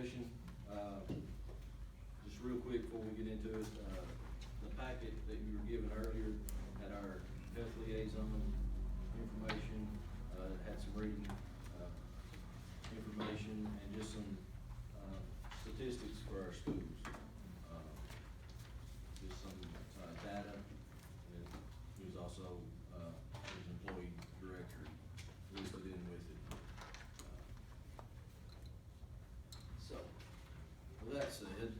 session. Just real quick before we get into it, the packet that you were given earlier had our health liaison information, had some reading information and just some statistics for our schools. Just some data. There was also his employee directory listed in with it. So, with that said,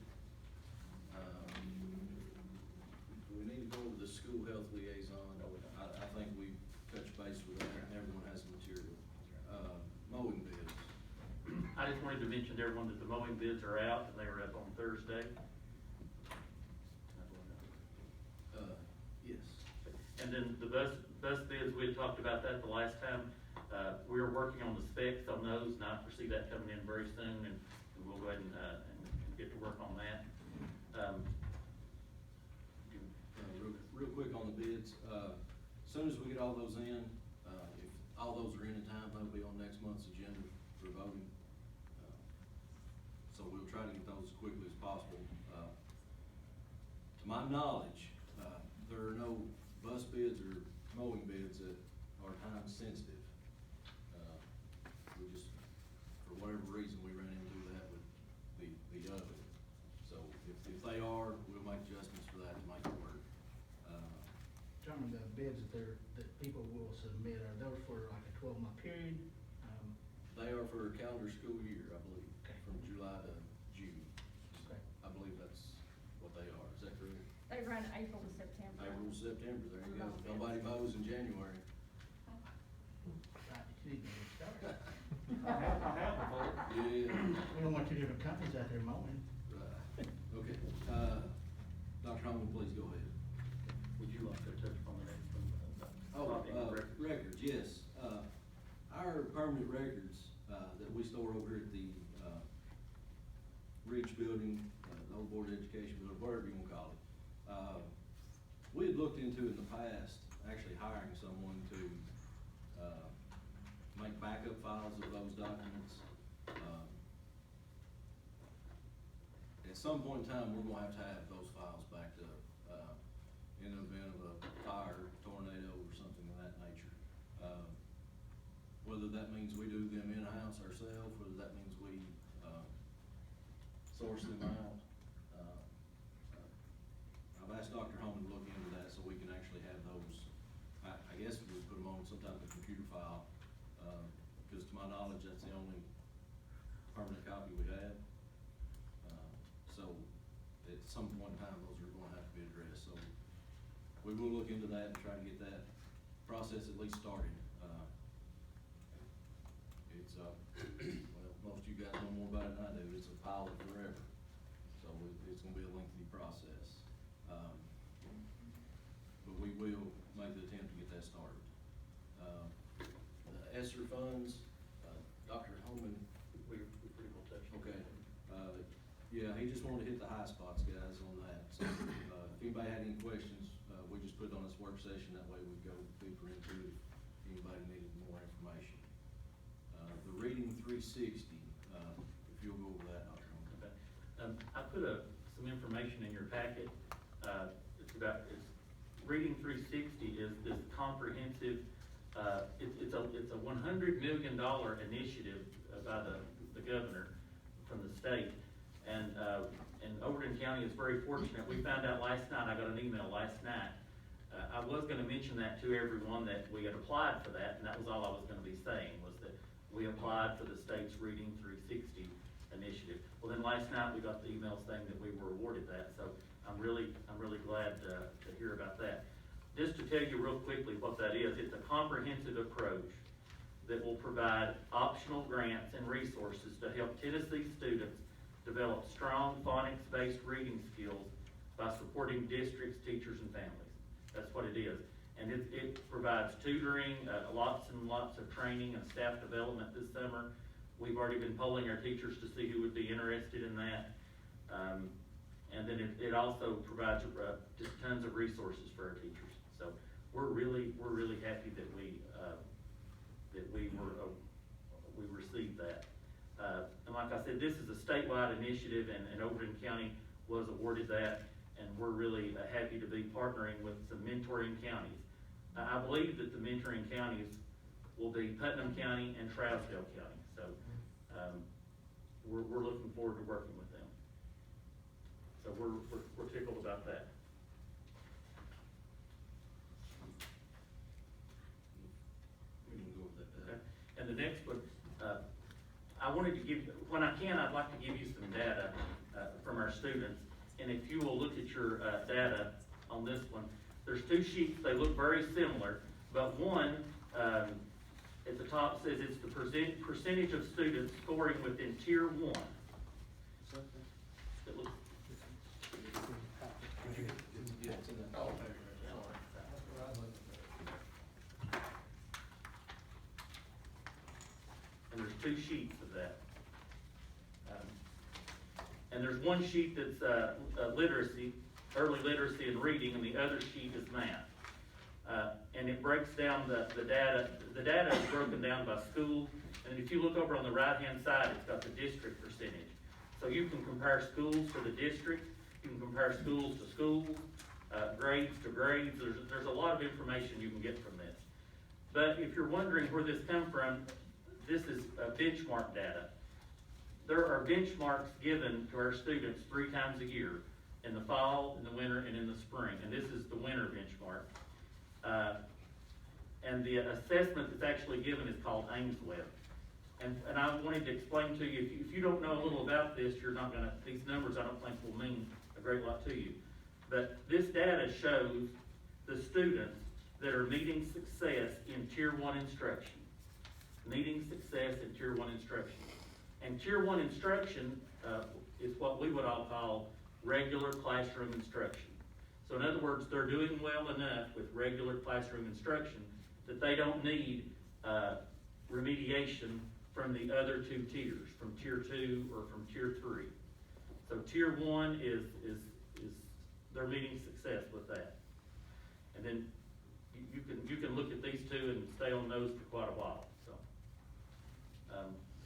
we need to go over the school health liaison. I think we touched base with that, and everyone has the material. Mowing bids. I just wanted to mention to everyone that the mowing bids are out, and they were up on Thursday. Yes. And then the bus bids, we had talked about that the last time. We are working on the specs on those, and I foresee that coming in very soon, and we'll go ahead and get to work on that. Real quick on the bids, as soon as we get all those in, if all those are in time, they'll be on next month's agenda for voting. So we'll try to get those as quickly as possible. To my knowledge, there are no bus bids or mowing bids that are time sensitive. We just, for whatever reason, we ran into that with the other. So if they are, we'll make adjustments for that to make it work. John, the bids that people will submit, are those for like a 12-month period? They are for a calendar school year, I believe, Okay. from July to June. Okay. I believe that's what they are. Is that correct? They run April to September. April to September, there you go. Okay. Nobody mows in January. Right, you need to get started. I have before. Yeah. We don't want two different companies out there mowing. Right. Okay. Dr. Holman, please go ahead. Would you like to touch upon the next one? Records, yes. Our permanent records, that we store over at the, Ridge Building, the old Board of Education building, whatever you wanna call it. We had looked into in the past, actually hiring someone to, make backup files of those documents. At some point in time, we're gonna have those files backed up, in the event of a fire, tornado, or something of that nature. Whether that means we do them in-house ourselves, whether that means we, source them out. I've asked Dr. Holman to look into that so we can actually have those, I guess we would put them on some type of computer file, because to my knowledge, that's the only permanent copy we have. So at some point in time, those are gonna have to be addressed, so we will look into that and try to get that process at least started. It's, well, most of you guys know more about it than I do, it's a pilot forever, so it's gonna be a lengthy process. But we will make the attempt to get that started. The ESSER funds, Dr. Holman. We pretty well touched on Okay, that. yeah, he just wanted to hit the high spots, guys, on that, so, if anybody had any questions, we just put it on this work session, that way we'd go deeper into it if anybody needed more information. The Reading 360, if you'll go over that, Dr. Holman. Okay. I put some information in your packet. It's Reading 360 is this comprehensive, it's a $100 million initiative by the governor from the state. And Overton County is very fortunate. We found out last night, I got an email last night. I was gonna mention that to everyone that we had applied for that, and that was all I was gonna be saying, was that we applied for the state's Reading 360 initiative. Well, then last night we got the email saying that we were awarded that, so I'm really glad to hear about that. Just to tell you real quickly what that is, it's a comprehensive approach that will provide optional grants and resources to help Tennessee students develop strong phonics-based reading skills by supporting districts, teachers, and families. That's what it is. And it provides tutoring, lots and lots of training and staff development this summer. We've already been polling our teachers to see who would be interested in that. And then it also provides just tons of resources for our teachers. So we're really happy that we received that. And like I said, this is a statewide initiative, and Overton County was awarded that, and we're really happy to be partnering with some mentoring counties. I believe that the mentoring counties will be Putnam County and Trousdale County, so we're looking forward to working with them. So we're tickled about that. We can go with that. Okay. And the next one, I wanted to give, when I can, I'd like to give you some data from our students. And if you will look at your data on this one, there's two sheets. They look very similar, but one at the top says it's the percentage of students scoring within Tier 1. It looks, Yeah, it's in that. and there's two sheets of that. And there's one sheet that's literacy, early literacy and reading, and the other sheet is math. And it breaks down the data. The data is broken down by school, and if you look over on the right-hand side, it's got the district percentage. So you can compare schools to the district, you can compare schools to schools, grades to grades. There's a lot of information you can get from this. But if you're wondering where this comes from, this is benchmark data. There are benchmarks given to our students 3 times a year, in the fall, in the winter, and in the spring. And this is the winter benchmark. And the assessment that's actually given is called Ames Web. And I wanted to explain to you, if you don't know a little about this, you're not gonna, these numbers I don't think will mean a great lot to you. But this data shows the students that are meeting success in Tier 1 instruction. Meeting success in Tier 1 instruction. And Tier 1 instruction is what we would all call regular classroom instruction. So in other words, they're doing well enough with regular classroom instruction that they don't need remediation from the other 2 tiers, from Tier 2 or from Tier 3. So Tier 1 is they're meeting success with that. And then you can look at these 2 and stay on those for quite a while. So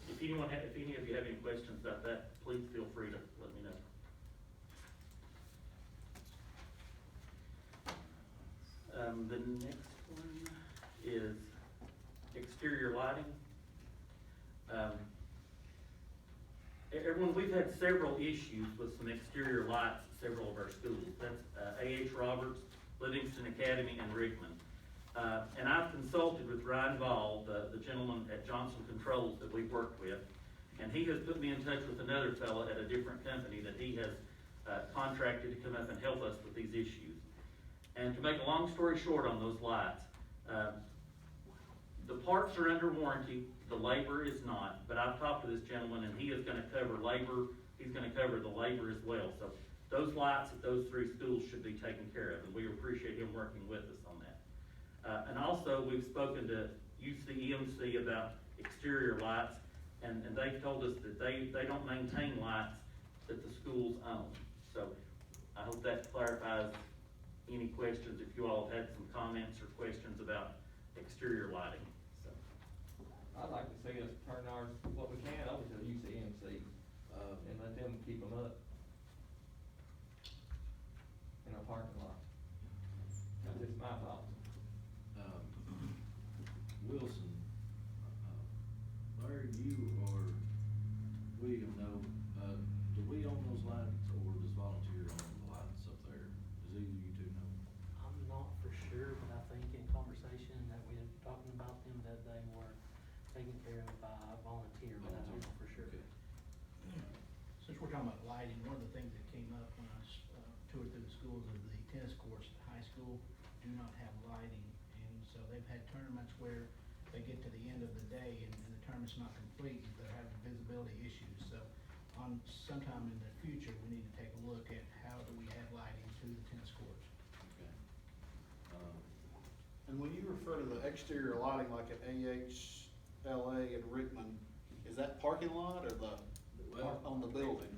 if any of you have any questions about that, please feel free to let me know. The next one is exterior lighting. Everyone, we've had several issues with some exterior lights at several of our schools. That's A.H. Roberts, Livingston Academy, and Rickman. And I've consulted with Ryan Ball, the gentleman at Johnson Controls that we've worked with, and he has put me in touch with another fella at a different company that he has contracted to come up and help us with these issues. And to make a long story short on those lights, the parts are under warranty, the labor is not, but I've talked to this gentleman and he is gonna cover labor, he's gonna cover the labor as well. So those lights at those 3 schools should be taken care of, and we appreciate him working with us on that. And also, we've spoken to UCEMC about exterior lights, and they've told us that they don't maintain lights that the schools own. So I hope that clarifies any questions, if you all have had some comments or questions about exterior lighting. So I'd like to see us turn ours, what we can, over to UCMC, and let them keep them up in our parking lot. That's just my thoughts. Wilson, Larry, you or William know, do we own those lights or does volunteer own the lights up there? Does either of you 2 know? I'm not for sure, but I think in conversation that we were talking about them, that they were taken care of by a volunteer, but I don't know for sure. Okay. Since we're talking about lighting, one of the things that came up when I toured through the schools is the tennis courts at the high school do not have lighting. And so they've had tournaments where they get to the end of the day and the tournament's not complete, they're having visibility issues. So sometime in the future, we need to take a look at how do we add lighting to the tennis courts. Okay. And when you refer to the exterior lighting, like at AH, LA, and Rickman, is that parking lot or Well, on the building?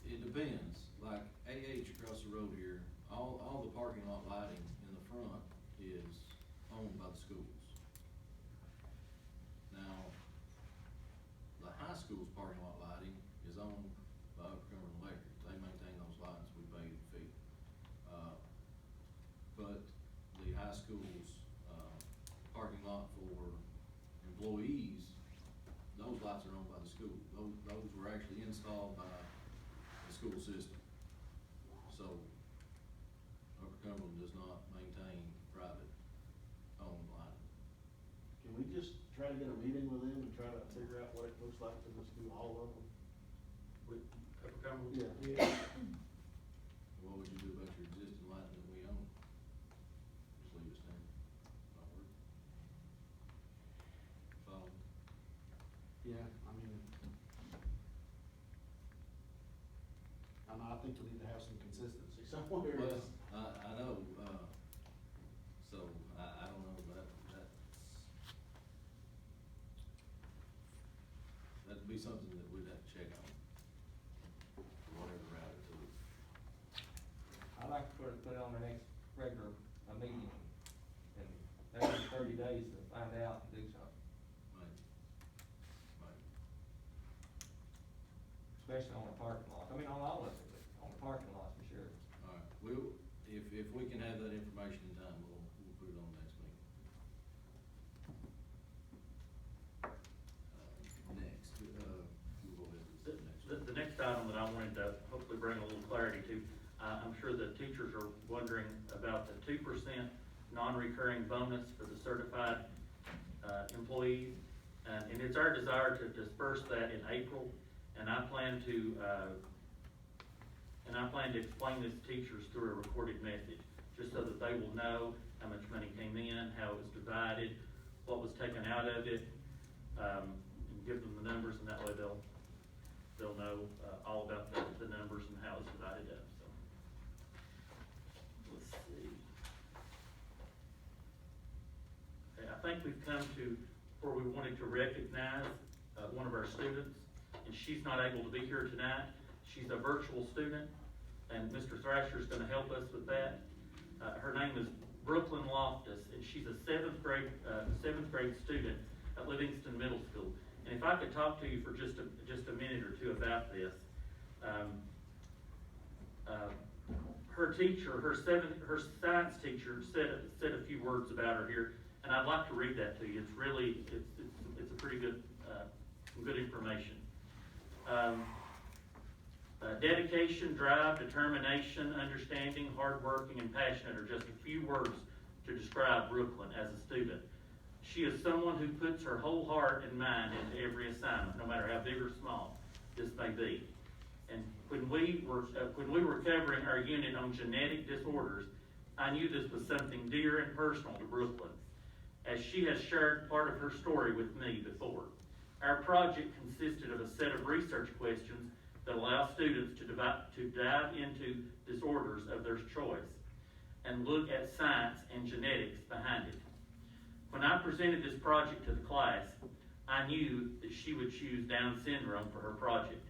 It depends. Like AH across the road here, all the parking lot lighting in the front is owned by the schools. Now, the high school's parking employees, those lights are owned by the school. Those were actually installed by the school system. So, Upper Cumberland does not maintain private owned lighting. Can we just try to get a meeting with them and try to figure out what it looks like for us to do all of them? With Upper Cumberland? Yeah. What would you do about your existing lighting that we own? Just leave it standing, not work? Follow? Yeah, I think we need to have some consistency somewhere. Well, I know, so I don't know, that'd be something that we'd have to check on, whatever route it took. I'd like to put it on the next regular, meeting, and after 30 days to find out and do something, Maybe. especially on the parking lot. I mean, on all of it, but on the parking lot for sure. All right, if we can have that information in time, we'll put it on the next meeting. Next, we'll go ahead with the next one. The next item that I wanted to hopefully bring a little clarity to, I'm sure the teachers are wondering about the 2% non-recurring bonus for the certified employees. And it's our desire to disperse that in April, and I plan to explain this to teachers through a recorded message, just so that they will know how much money came in, how it was divided, what was taken out of it, and give them the numbers, and that way they'll know all about the numbers and how it's divided up. So let's see. Okay, I think we've come to where we wanted to recognize one of our students, and she's not able to be here tonight. She's a virtual student, and Mr. Thrasher is going to help us with that. Her name is Brooklyn Loftus, and she's a seventh grade student at Livingston Middle School. And if I could talk to you for just a minute or two about this. Her teacher, her science teacher said a few words about her here, and I'd like to read that to you. It's a pretty good, some good information. Dedication, drive, determination, understanding, hardworking, and passionate are just a few words to describe Brooklyn as a student. She is someone who puts her whole heart and mind into every assignment, no matter how big or small this may be. And when we were covering our unit on genetic disorders, I knew this was something dear and personal to Brooklyn, as she has shared part of her story with me before. Our project consisted of a set of research questions that allow students to dive into disorders of their choice and look at science and genetics behind it. When I presented this project to the class, I knew that she would choose Down syndrome for her project.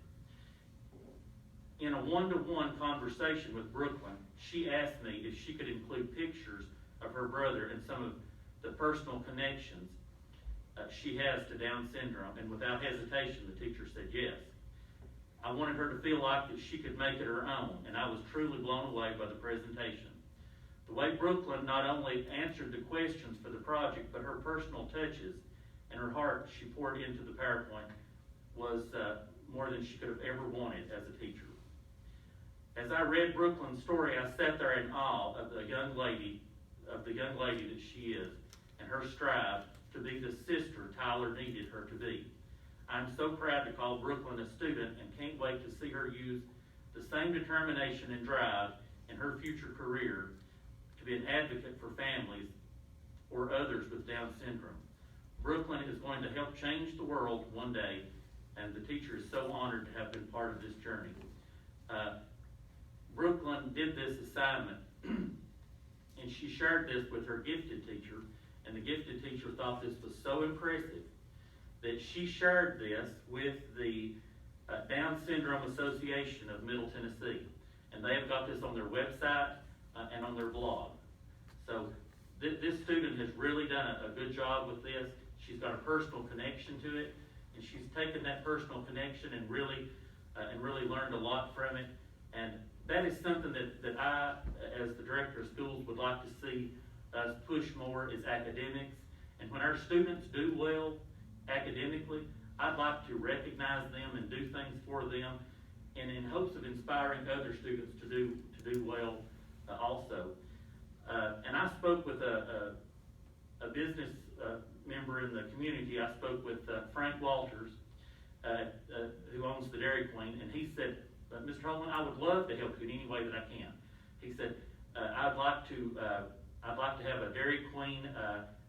In a one-to-one conversation with Brooklyn, she asked me if she could include pictures of her brother and some of the personal connections she has to Down syndrome, and without hesitation, the teacher said yes. I wanted her to feel like that she could make it her own, and I was truly blown away by the presentation. The way Brooklyn not only answered the questions for the project, but her personal touches and her heart she poured into the PowerPoint was more than she could have ever wanted as a teacher. As I read Brooklyn's story, I sat there in awe of the young lady that she is, and her strive to be the sister Tyler needed her to be. I'm so proud to call Brooklyn a student and can't wait to see her use the same determination and drive in her future career to be an advocate for families or others with Down syndrome. Brooklyn is going to help change the world one day, and the teacher is so honored to have been part of this journey. Brooklyn did this assignment, and she shared this with her gifted teacher, and the gifted teacher thought this was so impressive that she shared this with the Down Syndrome Association of Middle Tennessee. And they have got this on their website and on their blog. So this student has really done a good job with this. She's got a personal connection to it, and she's taken that personal connection and really learned a lot from it. And that is something that I, as the director of schools, would like to see us push more, is academics. And when our students do well academically, I'd like to recognize them and do things for them, and in hopes of inspiring other students to do well also. And I spoke with a business member in the community. I spoke with Frank Walters, who owns the Dairy Queen, and he said, Mr. Holman, I would love to help you in any way that I can. He said, I'd like to have a Dairy Queen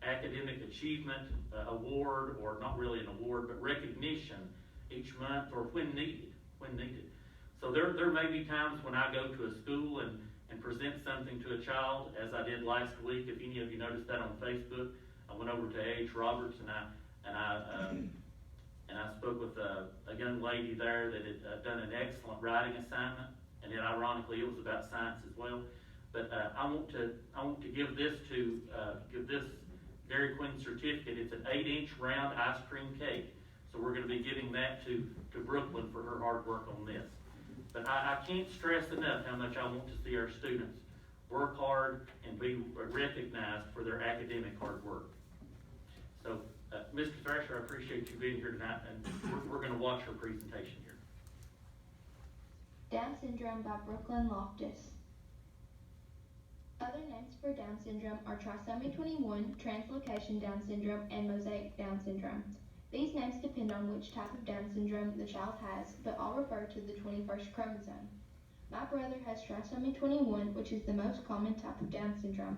academic achievement award, or not really an award, but recognition each month, or when needed. So there may be times when I go to a school and present something to a child, as I did last week. If any of you noticed that on Facebook, I went over to A.H. Roberts and I spoke with a young lady there that had done an excellent writing assignment, and yet ironically it was about science as well. But I want to give this Dairy Queen certificate. It's an 8-inch round ice cream cake. So we're going to be giving that to Brooklyn for her hard work on this. But I can't stress enough how much I want to see our students work hard and be recognized for their academic hard work. So, Mr. Thrasher, I appreciate you being here tonight, and we're going to watch her presentation here. Down syndrome by Brooklyn Loftus. Other names for Down syndrome are trisomy 21, translocation Down syndrome, and mosaic Down syndrome. These names depend on which type of Down syndrome the child has, but all refer to the 21st chromosome. My brother has trisomy 21, which is the most common type of Down syndrome.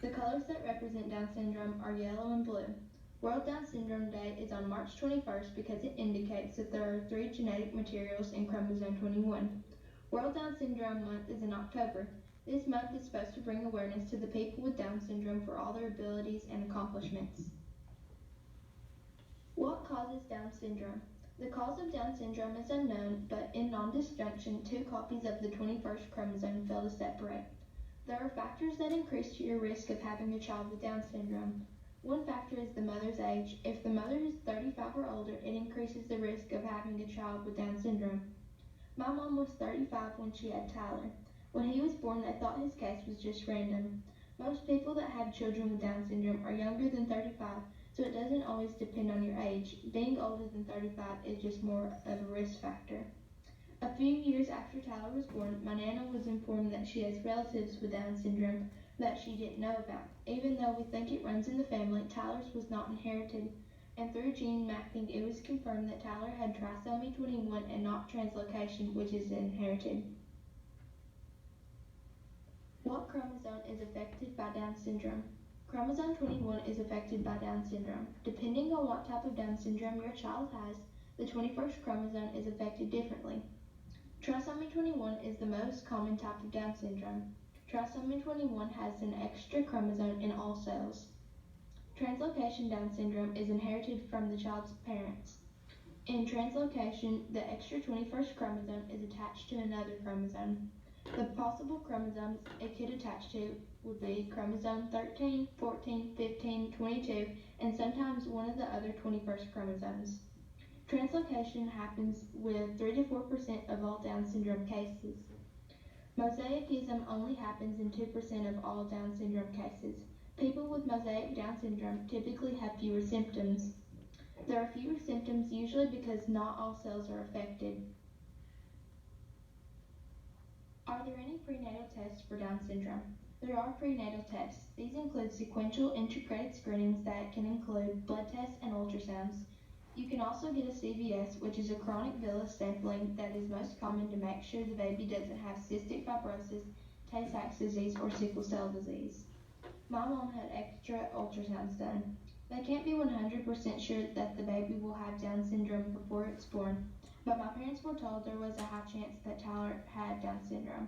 The colors that represent Down syndrome are yellow and blue. World Down Syndrome Day is on March 21st because it indicates that there are 3 genetic materials in chromosome 21. World Down Syndrome Month is in October. This month is supposed to bring awareness to the people with Down syndrome for all their abilities and accomplishments. What causes Down syndrome? The cause of Down syndrome is unknown, but in non-disjunction, 2 copies of the 21st chromosome fail to separate. There are factors that increase your risk of having a child with Down syndrome. One factor is the mother's age. If the mother is 35 or older, it increases the risk of having a child with Down syndrome. My mom was 35 when she had Tyler. When he was born, they thought his case was just random. Most people that have children with Down syndrome are younger than 35, so it doesn't always depend on your age. Being older than 35 is just more of a risk factor. A few years after Tyler was born, my Nana was informed that she has relatives with Down syndrome that she didn't know about. Even though we think it runs in the family, Tyler's was not inherited, and through gene mapping it was confirmed that Tyler had trisomy 21 and not translocation, which is inherited. What chromosome is affected by Down syndrome? Chromosome 21 is affected by Down syndrome. Depending on what type of Down syndrome your child has, the 21st chromosome is affected differently. Trisomy 21 is the most common type of Down syndrome. Trisomy 21 has an extra chromosome in all cells. Translocation Down syndrome is inherited from the child's parents. In translocation, the extra 21st chromosome is attached to another chromosome. The possible chromosomes it could attach to would be chromosome 13, 14, 15, 22, and sometimes one of the other 21st chromosomes. Translocation happens with 3 to 4% of all Down syndrome cases. Mosaicism only happens in 2% of all Down syndrome cases. People with mosaic Down syndrome typically have fewer symptoms. There are fewer symptoms usually because not all cells are affected. Are there any prenatal tests for Down syndrome? There are prenatal tests. These include sequential integrated screenings that can include blood tests and ultrasounds. You can also get a CVS, which is a chronic villus sampling that is most common to make sure the baby doesn't have cystic fibrosis, Tay-Sachs disease, or sickle cell disease. My mom had extra ultrasounds done. They can't be 100% sure that the baby will have Down syndrome before it's born, but my parents were told there was a high chance that Tyler had Down syndrome.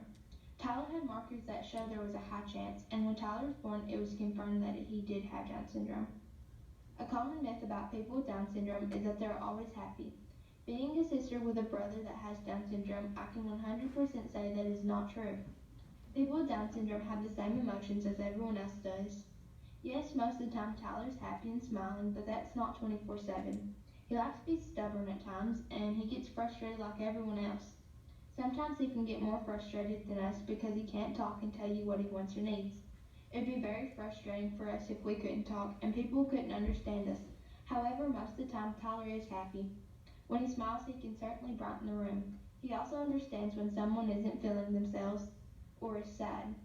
Tyler had markers that showed there was a high chance, and when Tyler was born, it was confirmed that he did have Down syndrome. A common myth about people with Down syndrome is that they're always happy. Being a sister with a brother that has Down syndrome, I can 100% say that is not true. People with Down syndrome have the same emotions as everyone else does. Yes, most of the time Tyler's happy and smiling, but that's not 24/7. He likes to be stubborn at times, and he gets frustrated like everyone else. Sometimes he can get more frustrated than us because he can't talk and tell you what he wants or needs. It would be very frustrating for us if we couldn't talk and people couldn't understand us. However, most of the time, Tyler is happy. When he smiles, he can certainly brighten the room. He also understands when someone isn't feeling themselves or is sad.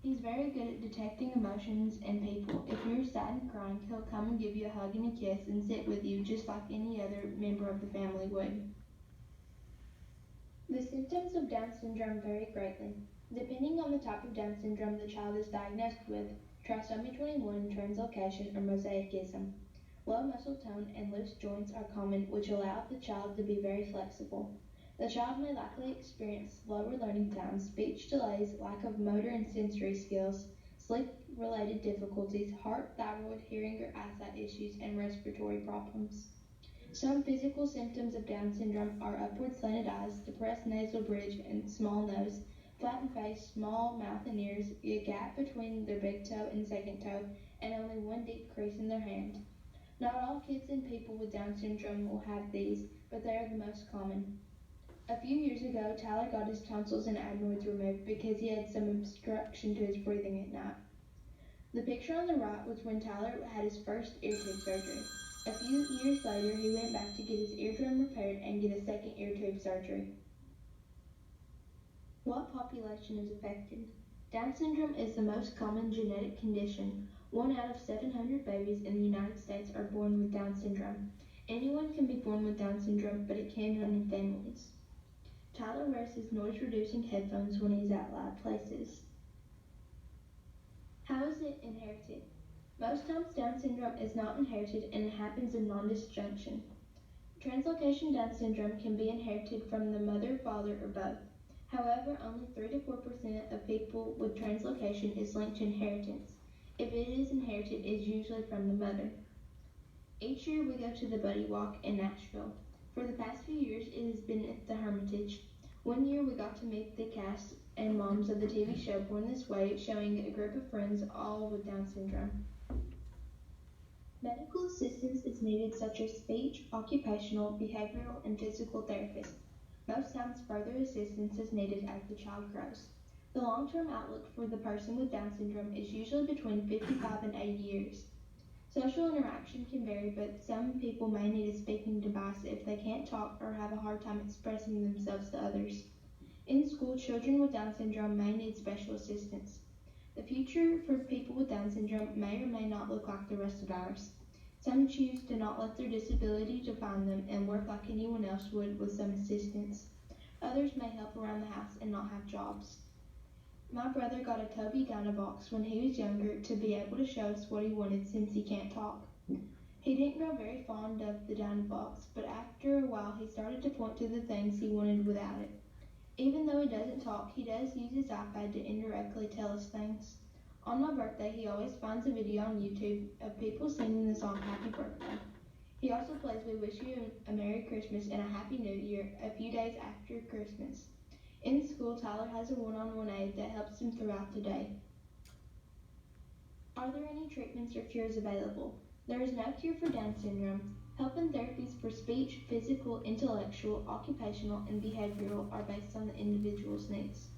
He's very good at detecting emotions in people. If you're sad and crying, he'll come and give you a hug and a kiss and sit with you just like any other member of the family would. The symptoms of Down syndrome vary greatly. Depending on the type of Down syndrome the child is diagnosed with, trisomy 21, translocation, or mosaicism. Low muscle tone and loose joints are common, which allow the child to be very flexible. The child may likely experience slower learning times, speech delays, lack of motor and sensory skills, sleep-related difficulties, heart, thyroid, hearing or eyesight issues, and respiratory problems. Some physical symptoms of Down syndrome are upward slanted eyes, depressed nasal bridge and small nose, flattened face, small mouth and ears, a gap between their big toe and second toe, and only one deep crease in their hand. Not all kids and people with Down syndrome will have these, but they are the most common. A few years ago, Tyler got his tonsils and adenoids removed because he had some obstruction to his breathing at night. The picture on the right was when Tyler had his first ear tube surgery. A few years later, he went back to get his eardrum repaired and get a second ear tube surgery. What population is affected? Down syndrome is the most common genetic condition. 1 out of 700 babies in the United States are born with Down syndrome. Anyone can be born with Down syndrome, but it can run in families. Tyler wears his noise-reducing headphones when he's at loud places. How is it inherited? Most times Down syndrome is not inherited and it happens in non-disjunction. Translocation Down syndrome can be inherited from the mother, father, or both. However, only 3 to 4% of people with translocation is linked to inheritance. If it is inherited, it is usually from the mother. Each year we go to the Buddy Walk in Nashville. For the past few years, it has been at the Hermitage. One year we got to meet the cast and moms of the TV show Born This Way, showing a group of friends all with Down syndrome. Medical assistance is needed such as speech, occupational, behavioral, and physical therapists. Most times further assistance is needed as the child grows. The long-term outlook for the person with Down syndrome is usually between 55 and 80 years. Social interaction can vary, but some people may need a speaking device if they can't talk or have a hard time expressing themselves to others. In school, children with Down syndrome may need special assistance. The future for people with Down syndrome may or may not look like the rest of ours. Some choose to not let their disability define them and work like anyone else would with some assistance. Others may help around the house and not have jobs. My brother got a Toby Dynavox when he was younger to be able to show us what he wanted since he can't talk. He didn't grow very fond of the Dynavox, but after a while he started to point to the things he wanted without it. Even though he doesn't talk, he does use his iPad to indirectly tell us things. On my birthday, he always finds a video on YouTube of people singing the song Happy Birthday. He also plays We Wish You a Merry Christmas and a Happy New Year a few days after Christmas. In school, Tyler has a one-on-one aide that helps him throughout the day. Are there any treatments or cures available? There is no cure for Down syndrome. Help and therapies for speech, physical, intellectual, occupational, and behavioral are based on the individual's needs.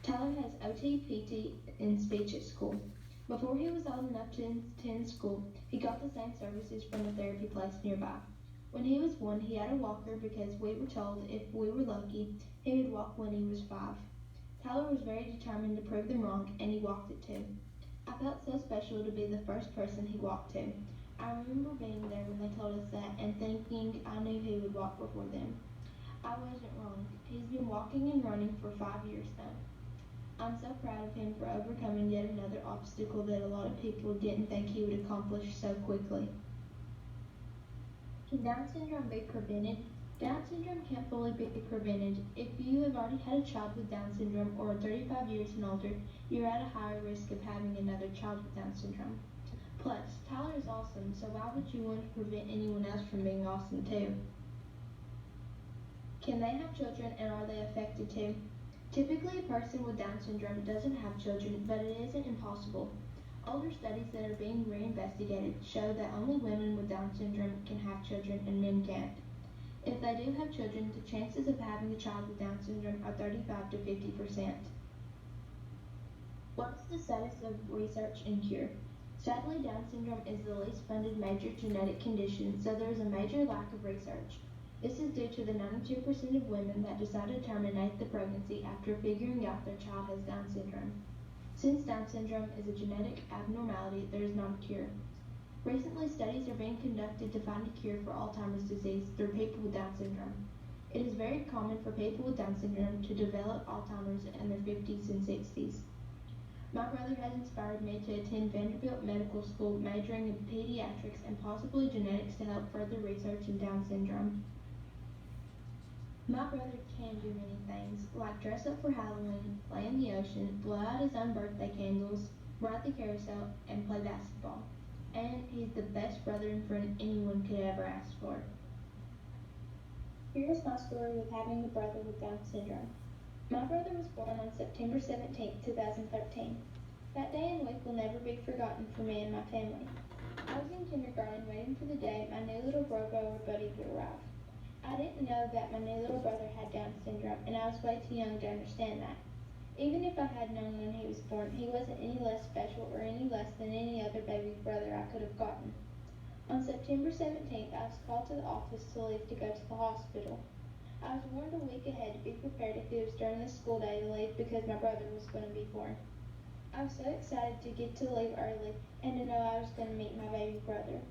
Tyler has OT, PT, and speech at school. Before he was old enough to attend school, he got the same services from a therapy place nearby. When he was 1, he had a walker because we were told if we were lucky, he would walk when he was 5. Tyler was very determined to prove them wrong, and he walked it too. I felt so special to be the first person he walked to. I remember being there when they told us that and thinking I knew he would walk before them. I wasn't wrong. He's been walking and running for 5 years now. I'm so proud of him for overcoming yet another obstacle that a lot of people didn't think he would accomplish so quickly. Can Down syndrome be prevented? Down syndrome can't fully be prevented. If you have already had a child with Down syndrome or are 35 years and older, you're at a higher risk of having another child with Down syndrome. Plus, Tyler is awesome, so why would you want to prevent anyone else from being awesome too? Can they have children and are they affected too? Typically, a person with Down syndrome doesn't have children, but it isn't impossible. Older studies that are being reinvestigated show that only women with Down syndrome can have children and men can't. If they do have children, the chances of having a child with Down syndrome are 35 to 50%. What is the status of research and cure? Sadly, Down syndrome is the least funded major genetic condition, so there is a major lack of research. This is due to the 92% of women that decide to terminate the pregnancy after figuring out their child has Down syndrome. Since Down syndrome is a genetic abnormality, there is not a cure. Recently, studies are being conducted to find a cure for Alzheimer's disease through people with Down syndrome. It is very common for people with Down syndrome to develop Alzheimer's in their 50s and 60s. My brother has inspired me to attend Vanderbilt Medical School, majoring in pediatrics and possibly genetics to help further research in Down syndrome. My brother can do many things, like dress up for Halloween, play in the ocean, blow out his own birthday candles, ride the carousel, and play basketball. And he's the best brother and friend anyone could ever ask for. Here is my story with having a brother with Down syndrome. My brother was born on September 17, 2013. That day and week will never be forgotten for me and my family. I was in kindergarten waiting for the day my new little bro or buddy would arrive. I didn't know that my new little brother had Down syndrome, and I was way too young to understand that. Even if I had known when he was born, he wasn't any less special or any less than any other baby brother I could have gotten. On September 17th, I was called to the office to leave to go to the hospital. I was warned a week ahead to be prepared if it was during the school day to leave because my brother was going to be born. I was so excited to get to leave early and to know I was going to meet my baby brother.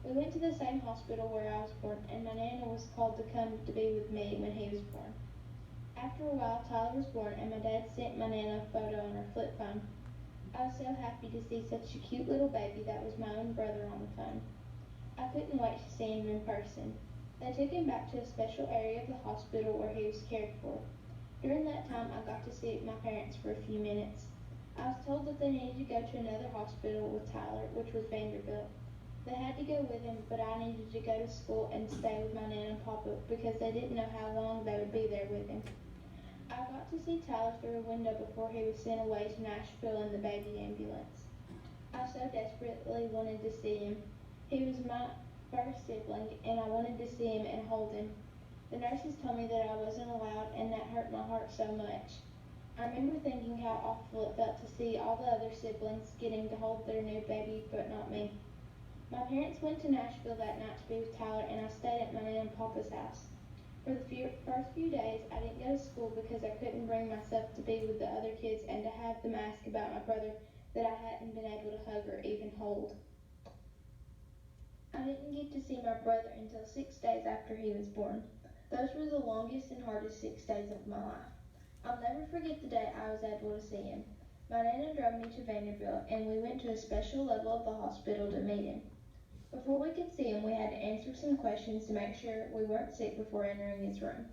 We went to the same hospital where I was born, and my nana was called to come to be with me when he was born. After a while, Tyler was born, and my dad sent my nana a photo on her flip phone. I was so happy to see such a cute little baby that was my own brother on the phone. I couldn't wait to see him in person. They took him back to a special area of the hospital where he was cared for. During that time, I got to see my parents for a few minutes. I was told that they needed to go to another hospital with Tyler, which was Vanderbilt. They had to go with him, but I needed to go to school and stay with my Nana and Papa because they didn't know how long they would be there with him. I got to see Tyler through a window before he was sent away to Nashville in the baby ambulance. I so desperately wanted to see him. He was my first sibling, and I wanted to see him and hold him. The nurses told me that I wasn't allowed, and that hurt my heart so much. I remember thinking how awful it felt to see all the other siblings getting to hold their new baby, but not me. My parents went to Nashville that night to be with Tyler, and I stayed at my Nana and Papa's house. For the first few days, I didn't go to school because I couldn't bring myself to be with the other kids and to have them ask about my brother that I hadn't been able to hug or even hold. I didn't get to see my brother until 6 days after he was born. Those were the longest and hardest 6 days of my life. I'll never forget the day I was able to see him. My Nana drove me to Vanderbilt, and we went to a special level of the hospital to meet him. Before we could see him, we had to answer some questions to make sure we weren't sick before entering his room.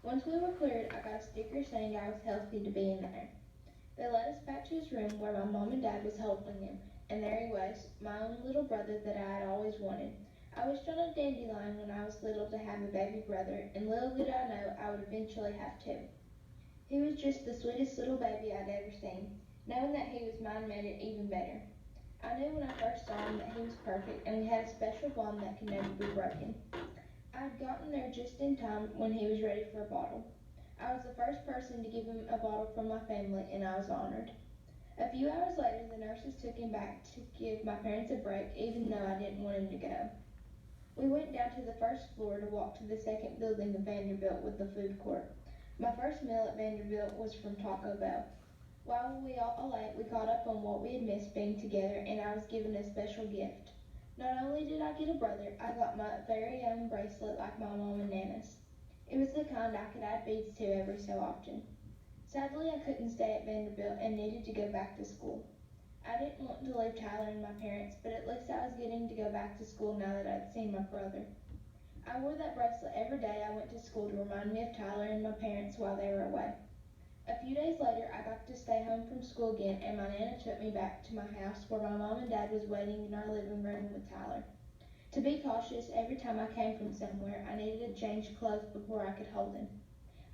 Once we were cleared, I got a sticker saying I was healthy to be in there. They led us back to his room where my mom and dad was holding him, and there he was, my own little brother that I had always wanted. I wished on a dandelion when I was little to have a baby brother, and little did I know I would eventually have two. He was just the sweetest little baby I'd ever seen. Knowing that he was mine made it even better. I knew when I first saw him that he was perfect, and we had a special bond that could never be broken. I had gotten there just in time when he was ready for a bottle. I was the first person to give him a bottle from my family, and I was honored. A few hours later, the nurses took him back to give my parents a break, even though I didn't want him to go. We went down to the first floor to walk to the second building of Vanderbilt with the food court. My first meal at Vanderbilt was from Taco Bell. While we all ate, we caught up on what we had missed being together, and I was given a special gift. Not only did I get a brother, I got my very own bracelet like my mom and Nana's. It was the kind I could add beads to every so often. Sadly, I couldn't stay at Vanderbilt and needed to go back to school. I didn't want to leave Tyler and my parents, but at least I was getting to go back to school now that I'd seen my brother. I wore that bracelet every day I went to school to remind me of Tyler and my parents while they were away. A few days later, I got to stay home from school again, and my Nana took me back to my house where my mom and dad was waiting in our living room with Tyler. To be cautious, every time I came from somewhere, I needed to change clothes before I could hold him.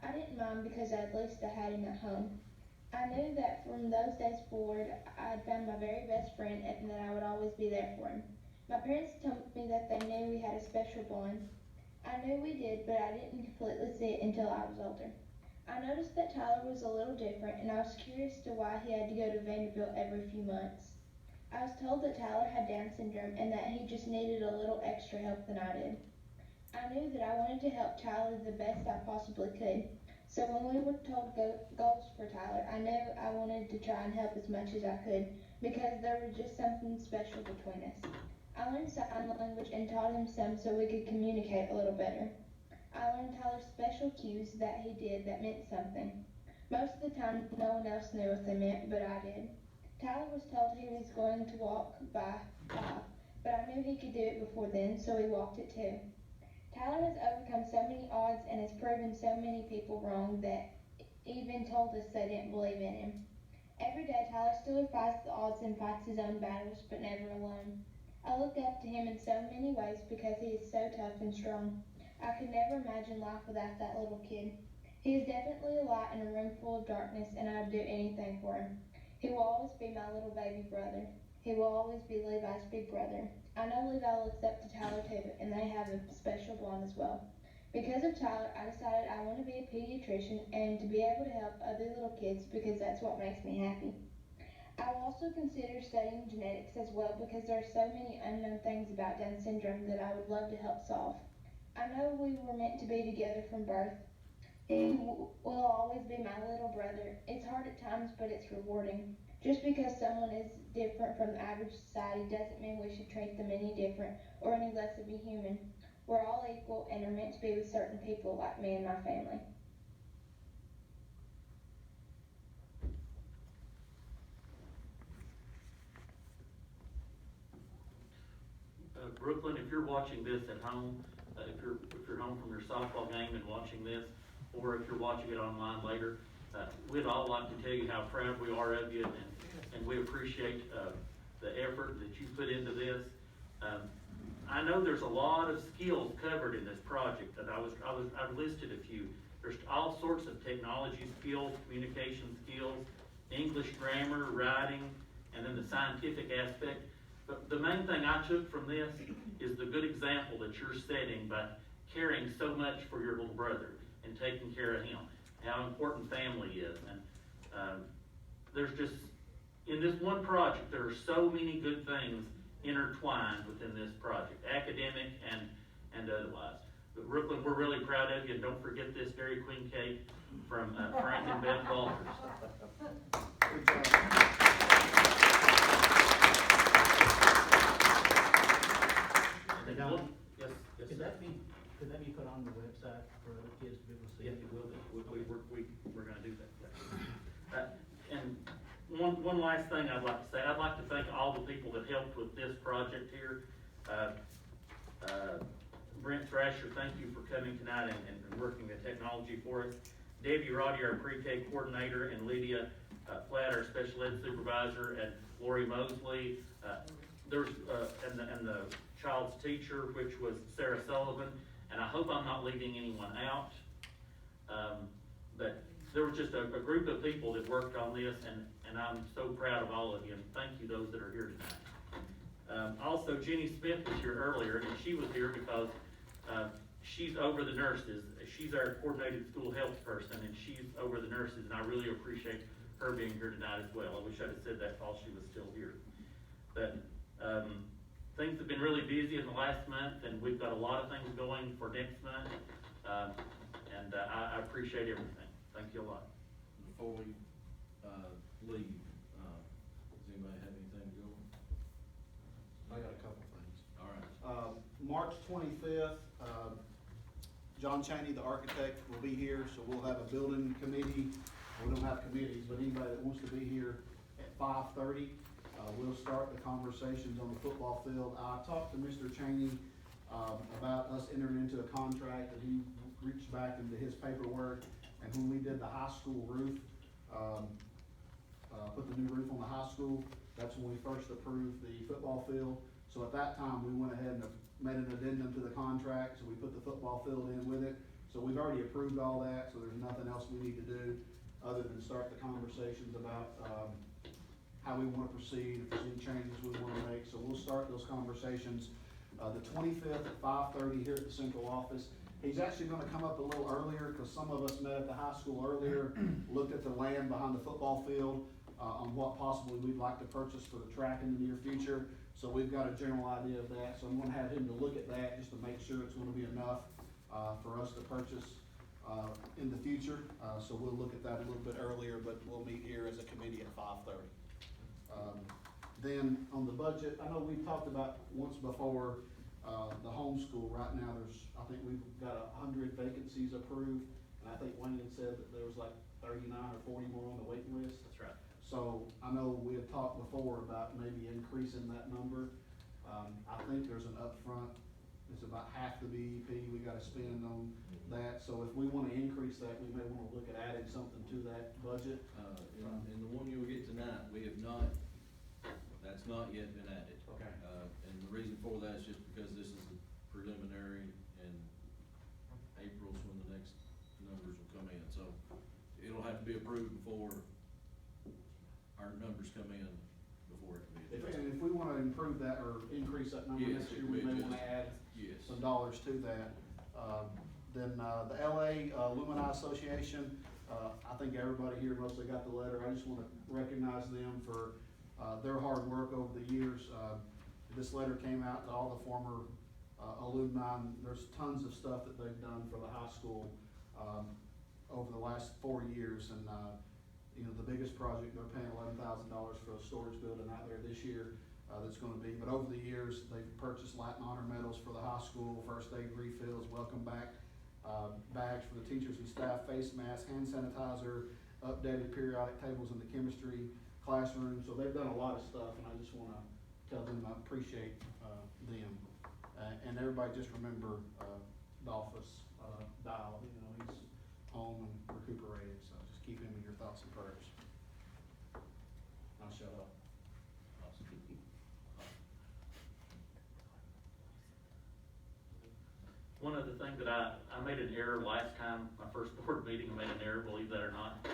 I didn't mind because at least I had him at home. I knew that from those days forward, I had found my very best friend and that I would always be there for him. My parents told me that they knew we had a special bond. I knew we did, but I didn't completely see it until I was older. I noticed that Tyler was a little different, and I was curious to why he had to go to Vanderbilt every few months. I was told that Tyler had Down syndrome and that he just needed a little extra help than I did. I knew that I wanted to help Tyler the best I possibly could. So when we were told goals for Tyler, I knew I wanted to try and help as much as I could because there was just something special between us. I learned sign language and taught him some so we could communicate a little better. I learned Tyler's special cues that he did that meant something. Most of the time, no one else knew what they meant, but I did. Tyler was told he was going to walk by 5, but I knew he could do it before then, so he walked it too. Tyler has overcome so many odds and has proven so many people wrong that even told us they didn't believe in him. Every day, Tyler still defies the odds and fights his own battles, but never alone. I look up to him in so many ways because he is so tough and strong. I could never imagine life without that little kid. He is definitely a light in a room full of darkness, and I'd do anything for him. He will always be my little baby brother. He will always be Levi's big brother. I know Levi looks up to Tyler too, and they have a special bond as well. Because of Tyler, I decided I want to be a pediatrician and to be able to help other little kids because that's what makes me happy. I will also consider studying genetics as well because there are so many unknown things about Down syndrome that I would love to help solve. I know we were meant to be together from birth. He will always be my little brother. It's hard at times, but it's rewarding. Just because someone is different from the average society doesn't mean we should treat them any different or any less of a human. We're all equal and are meant to be with certain people like me and my family. Brooklyn, if you're watching this at home, if you're home from your softball game and watching this, or if you're watching it online later, we'd all like to tell you how proud we are of you, and we appreciate the effort that you put into this. I know there's a lot of skills covered in this project, and I've listed a few. There's all sorts of technology skills, communication skills, English grammar, writing, and then the scientific aspect. But the main thing I took from this is the good example that you're setting by caring so much for your little brother and taking care of him, how important family is. And there's just, in this one project, there are so many good things intertwined within this project, academic and otherwise. But Brooklyn, we're really proud of you, and don't forget this Dairy Queen cake from Frank and Beth Walters. Good job. Yes, yes, Could sir. could that be put on the website for other kids to be able to see? Yeah, it will be. We're gonna do that. And one last thing I'd like to say, I'd like to thank all the people that helped with this project here. Brent Thrasher, thank you for coming tonight and working the technology for us. Debbie Roddy, our pre-K coordinator, and Lydia Platt, our special ed supervisor, and Lori Mosley, and the child's teacher, which was Sarah Sullivan, and I hope I'm not leaving anyone out. But there was just a group of people that worked on this, and I'm so proud of all of you, and thank you those that are here tonight. Also, Jenny Smith was here earlier, and she was here because she's over the nurses. She's our coordinated school health person, and she's over the nurses, and I really appreciate her being here tonight as well. I wish I'd have said that while she was still here. But things have been really busy in the last month, and we've got a lot of things going for next month, and I appreciate everything. Thank you a lot. Before we leave, does anybody have anything to go? I got a couple things. All right. March 25th, John Chaney, the architect, will be here, so we'll have a building committee. We don't have committees, but anybody that wants to be here at 5:30. We'll start the conversations on the football field. I talked to Mr. Chaney about us entering into a contract, and he reached back into his paperwork. And when we did the high school roof, put the new roof on the high school, that's when we first approved the football field. So at that time, we went ahead and made an addendum to the contract, so we put the football field in with it. So we've already approved all that, so there's nothing else we need to do other than start the conversations about how we want to proceed, if there's any changes we want to make. So we'll start those conversations the 25th at 5:30 here at the central office. He's actually going to come up a little earlier because some of us met at the high school earlier, looked at the land behind the football field. on what possibly we'd like to purchase for the track in the near future. So we've got a general idea of that, so I'm gonna have him to look at that just to make sure it's gonna be enough, for us to purchase, in the future. So we'll look at that a little bit earlier, but we'll meet here as a committee at 5:30. Then on the budget, I know we've talked about once before, the homeschool. Right now, I think we've got 100 vacancies approved, and I think Wayne had said that there was like 39 or 40 more on the waiting list. That's right. So I know we had talked before about maybe increasing that number. I think there's an upfront, it's about half the BEP we gotta spend on that. So if we wanna increase that, we may wanna look at adding something to that budget. In the one you'll get tonight, we have not, that's not yet been added. Okay. And the reason for that is just because this is a preliminary, and April's when the next numbers will come in. So it'll have to be approved before our numbers come in, before it can be adjusted. And if we wanna improve that or increase that number Yes, next it year, will we be may wanna adjusted. add Yes. some dollars to that. Then, the LA Alumni Association, I think everybody here mostly got the letter. I just wanna recognize them for, their hard work over the years. This letter came out to all the former, alumni, and there's tons of stuff that they've done for the high school, over the last 4 years, and, you know, the biggest project, they're paying $11,000 for a storage building out there this year, that's gonna be, but over the years, they've purchased Latin honor medals for the high school, first aid refills, welcome back, bags for the teachers and staff, face masks, hand sanitizer, updated periodic tables in the chemistry classroom. So they've done a lot of stuff, and I just wanna tell them I appreciate, them. And everybody just remember, Loftus, Dial, you know, he's home and recuperated, so just keep him in your thoughts and prayers. I'll shut up. One other thing that I made an error last time, my first board meeting, I made an error, believe that or not.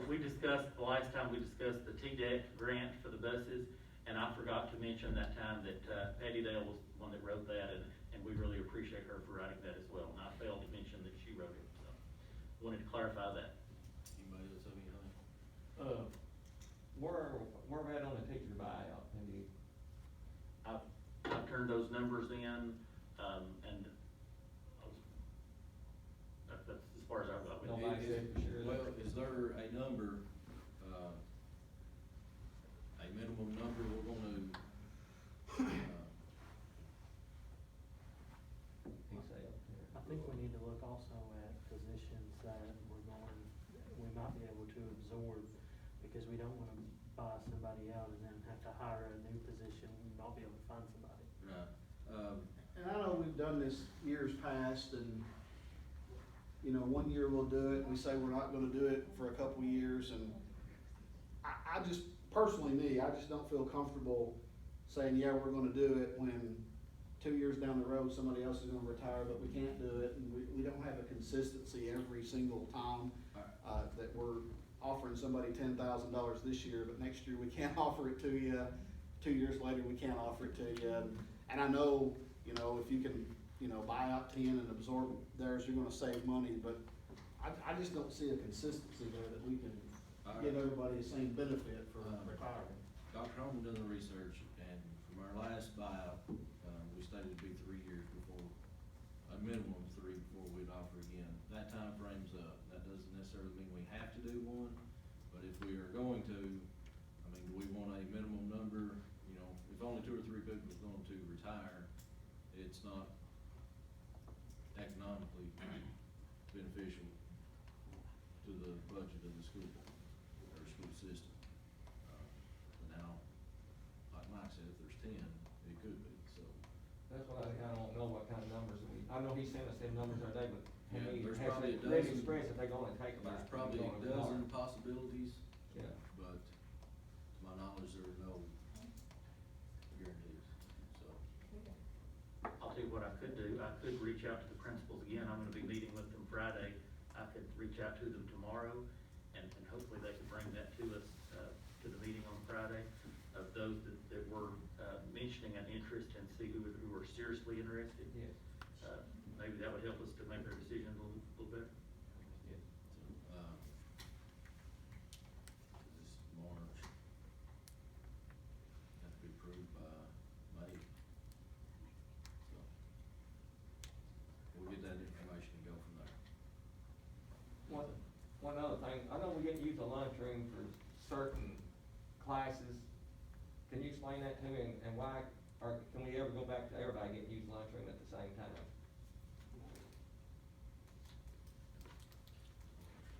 We discussed, the last time we discussed the TDEC grant for the buses, and I forgot to mention that time that Patty Dale was the one that wrote that, and we really appreciate her for writing that as well. And I failed to mention that she wrote it, so wanted to clarify that. Anybody else have anything? Where we at on the teacher buyout, Indeed? I've turned those numbers in, and that's as far as I've got with it. Nobody said for sure. Well, is there a number, a minimum number we're gonna, He say up there. I think we need to look also at positions that we might be able to absorb, because we don't wanna buy somebody out and then have to hire a new position and not be able to find somebody. right, And I know we've done this years past, and, you know, one year we'll do it, and we say we're not gonna do it for a couple of years, and I just, personally me, I just don't feel comfortable saying, yeah, we're gonna do it, when 2 years down the road, somebody else is gonna retire, but we can't do it, and we don't have a consistency every single time, that we're offering somebody $10,000 this year, but next year we can't offer it to you, 2 years later, we can't offer it to you, and I know, you know, if you can, you know, buy out 10 and absorb theirs, you're gonna save money, but I just don't see a consistency there that we can give everybody the same benefit for retiring. Dr. Holman done the research, and from our last buyout, we stated it'd be 3 years before, a minimum of 3 before we'd offer again. That time frame's up. That doesn't necessarily mean we have to do one, but if we are going to, I mean, do we want a minimum number? You know, if only 2 or 3 people are going to retire, it's not economically beneficial to the budget of the school or school system. But now, like Mike said, if there's 10, it could be, so. That's why I don't know what kind of numbers I know he sent us them numbers the other day, but Yeah, he there's has probably a they dozen. express that they're gonna take about. There's probably a dozen possibilities, Yeah. but to my knowledge, there are no guarantees, so. I'll tell you what I could do, I could reach out to the principals again, I'm gonna be meeting with them Friday. I could reach out to them tomorrow, and hopefully they could bring that to us, to the meeting on Friday, of those that were, mentioning an interest, and see who were seriously interested. Yes. Maybe that would help us to make our decision a little better. Yes. Is certain classes. Can you explain that to me, and why, or can we ever go back to everybody getting to use lunchroom at the same time?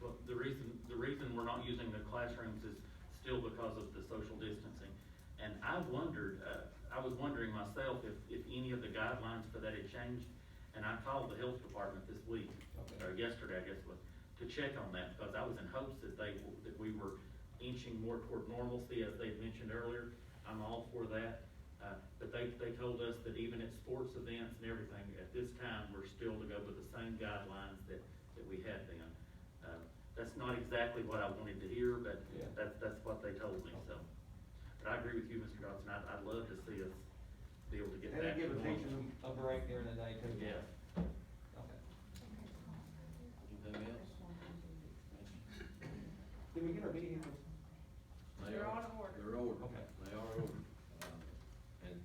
Well, the reason we're not using the classrooms is still because of the social distancing. And I was wondering myself if any of the guidelines for that had changed. And I called the health department this week, Okay. or yesterday, I guess it was, to check on that, because I was in hopes that that we were inching more toward normalcy, as they mentioned earlier. I'm all for that. But they told us that even at sports events and everything, at this time, we're still to go with the same guidelines that we had then. That's not exactly what I wanted to hear, but Yeah. that's what they told me, so. But I agree with you, Mr. Dodson, I'd love to see us be able to get And back they to give a normal. teacher a break during the day too? Yeah. Okay. Anything else? Did we get our vehicles? They're on order. They're ordered. Okay. They are ordered. And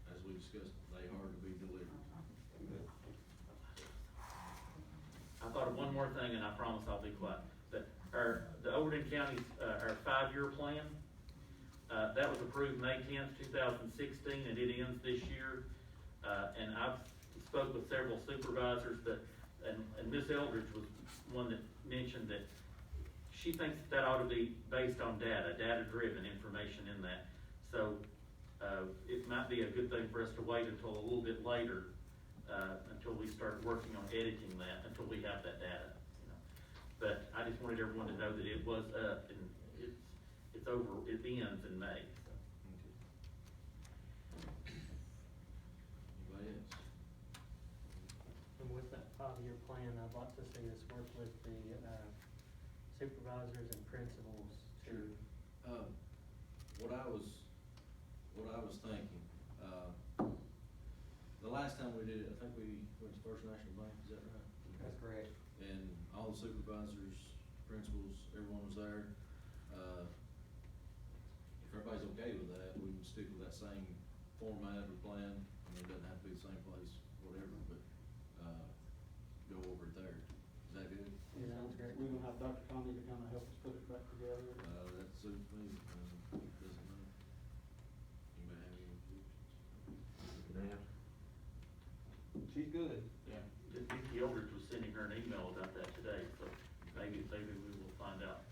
as we discussed, they are to be delivered. I thought of one more thing, and I promise I'll be quiet. The Overton County's, our 5-year plan, that was approved May 10th, 2016, and it ends this year. And I've spoke with several supervisors and Ms. Eldridge was one that mentioned that she thinks that ought to be based on data-driven information in that. So, it might be a good thing for us to wait until a little bit later, until we start working on editing that, until we have that data, you know. But I just wanted everyone to know that it was up and it's over, it ends in May, so. Anybody else? And with that 5-year plan, I'd like to see us work with the supervisors and principals to. What I was thinking, the last time we did it, I think we went to First National Bank, is that right? That's correct. And all the supervisors, principals, everyone was there. If everybody's okay with that, we can stick with that same format or plan. I mean, it doesn't have to be the same place, whatever, but, go over it there. Is that good? Yeah, sounds great. We're gonna have Dr. Conley to kind of help us put it back together. That suits me, doesn't matter. Anybody have any objections? She's good. Yeah. Vicki Eldridge was sending her an email about that today, so maybe we will find out